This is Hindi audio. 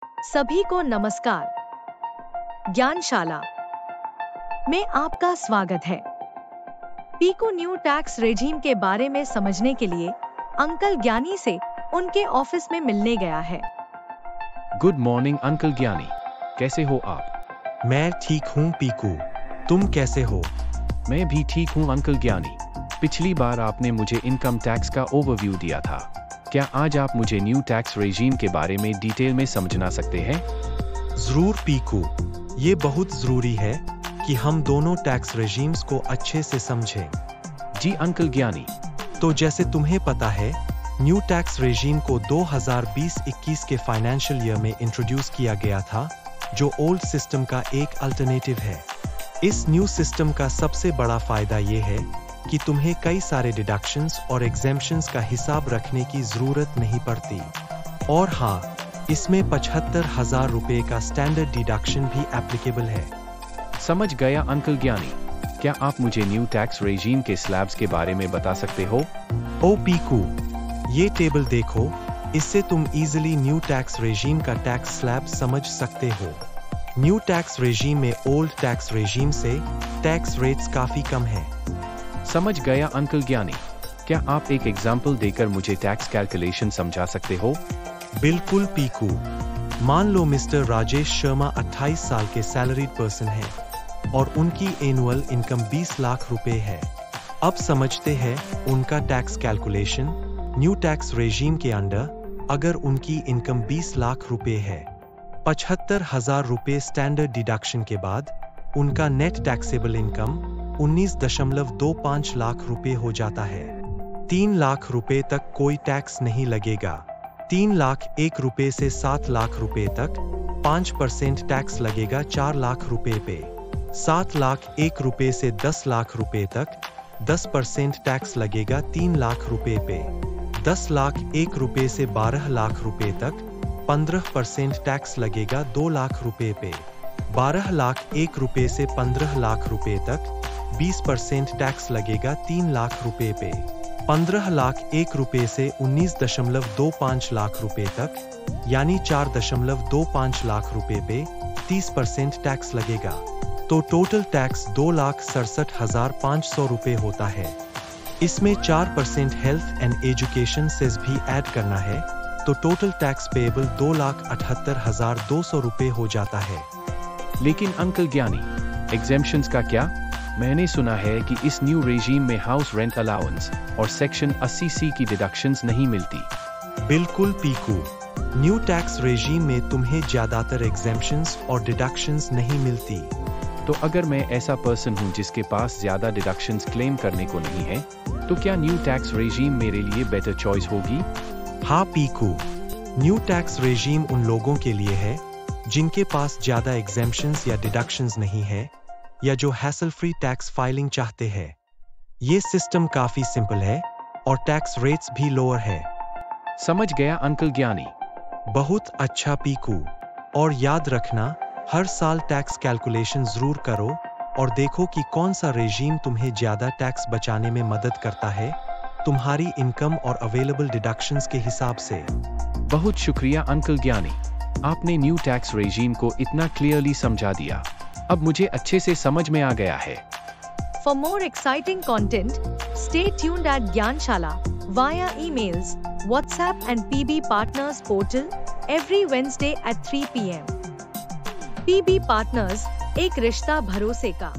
सभी को नमस्कार। ज्ञानशाला में आपका स्वागत है। पीकू न्यू टैक्स रेजीम के बारे में समझने के लिए अंकल ज्ञानी से उनके ऑफिस में मिलने गया है। गुड मॉर्निंग अंकल ज्ञानी, कैसे हो आप? मैं ठीक हूँ पीकू, तुम कैसे हो? मैं भी ठीक हूँ अंकल ज्ञानी। पिछली बार आपने मुझे इनकम टैक्स का ओवरव्यू दिया था। क्या आज आप मुझे न्यू टैक्स रेजीम के बारे में डिटेल में समझना सकते हैं? जरूर पीकू, ये बहुत जरूरी है कि हम दोनों टैक्स रेजीम्स को अच्छे से समझें। जी अंकल ज्ञानी। तो जैसे तुम्हें पता है, न्यू टैक्स रेजीम को 2020-21 के फाइनेंशियल ईयर में इंट्रोड्यूस किया गया था, जो ओल्ड सिस्टम का एक अल्टरनेटिव है। इस न्यू सिस्टम का सबसे बड़ा फायदा ये है कि तुम्हें कई सारे डिडक्शंस और एग्जेम्पशंस का हिसाब रखने की जरूरत नहीं पड़ती। और हाँ, इसमें 75,000 रुपए का स्टैंडर्ड डिडक्शन भी एप्लीकेबल है। समझ गया अंकल ज्ञानी। क्या आप मुझे न्यू टैक्स रेजीम के स्लैब्स के बारे में बता सकते हो? ओ पीकू, ये टेबल देखो, इससे तुम इजीली न्यू टैक्स रेजीम का टैक्स स्लैब समझ सकते हो। न्यू टैक्स रेजीम में ओल्ड टैक्स रेजीम से टैक्स रेट्स काफी कम है। समझ गया अंकल ज्ञानी। क्या आप एक एग्जाम्पल देकर मुझे टैक्स कैलकुलेशन समझा सकते हो? बिल्कुल पीकू, मान लो मिस्टर राजेश शर्मा 28 साल के सैलरीड पर्सन है और उनकी एनुअल इनकम 20 लाख रुपए है। अब समझते हैं उनका tax calculation. New tax regime के अंडर अगर उनकी इनकम 20 लाख रुपए है, 75,000 रुपए स्टैंडर्ड डिडक्शन के बाद उनका नेट टैक्सेबल इनकम 19.25 लाख रुपए हो जाता है। 3 लाख रुपए तक कोई टैक्स नहीं लगेगा। 3 लाख 1 रुपए से 7 लाख रुपए तक 5% टैक्स लगेगा 4 लाख रुपए पे। 7 लाख 1 रुपए से 10 लाख रुपए तक 10% टैक्स लगेगा 3 लाख रुपए पे। 10 लाख 1 रुपए से 12 लाख रुपए तक 15% टैक्स लगेगा 2 लाख रुपए पे। 12 लाख 1 रुपए से 15 लाख रुपए तक 20% टैक्स लगेगा 3 लाख रुपए पे। 15 लाख 1 रुपए से 19.25 लाख रुपए तक यानी 4.25 लाख रुपए पे 30% टैक्स लगेगा। तो टोटल टैक्स 2,67,500 रुपए होता है। इसमें 4% हेल्थ एंड एजुकेशन सेस भी ऐड करना है, तो टोटल टैक्स पेएबल 2,78,200 रुपए हो जाता है। लेकिन अंकल ज्ञानी, एग्जेम्पशंस का क्या? मैंने सुना है कि इस न्यू रेजीम में हाउस रेंट अलाउंस और सेक्शन 80C की डिडक्शंस नहीं मिलती। बिल्कुल पीकू, न्यू टैक्स रेजीम में तुम्हें ज्यादातर एग्जेम्पशंस और डिडक्शंस नहीं मिलती। तो अगर मैं ऐसा पर्सन हूं जिसके पास ज्यादा डिडक्शंस क्लेम करने को नहीं है, तो क्या न्यू टैक्स रेजीम मेरे लिए बेटर चॉइस होगी? हाँ पीकू, न्यू टैक्स रेजीम उन लोगों के लिए है जिनके पास ज्यादा एग्जेम्पशंस या डिडक्शंस नहीं है, या जो हैसल फ्री टैक्स फाइलिंग चाहते हैं। ये सिस्टम काफी सिंपल है और टैक्स रेट्स भी लोअर है। समझ गया अंकल ज्ञानी। बहुत अच्छा पीकू, और याद रखना, हर साल टैक्स कैलकुलेशन जरूर करो और देखो कि कौन सा रेजीम तुम्हें ज्यादा टैक्स बचाने में मदद करता है, तुम्हारी इनकम और अवेलेबल डिडक्शंस के हिसाब से। बहुत शुक्रिया अंकल ज्ञानी, आपने न्यू टैक्स रेजीम को इतना क्लियरली समझा दिया। अब मुझे अच्छे से समझ में आ गया है। For more exciting content, stay tuned at Gyanshala via emails, WhatsApp and PB Partners portal every Wednesday at 3 p.m. PB Partners, एक रिश्ता भरोसे का।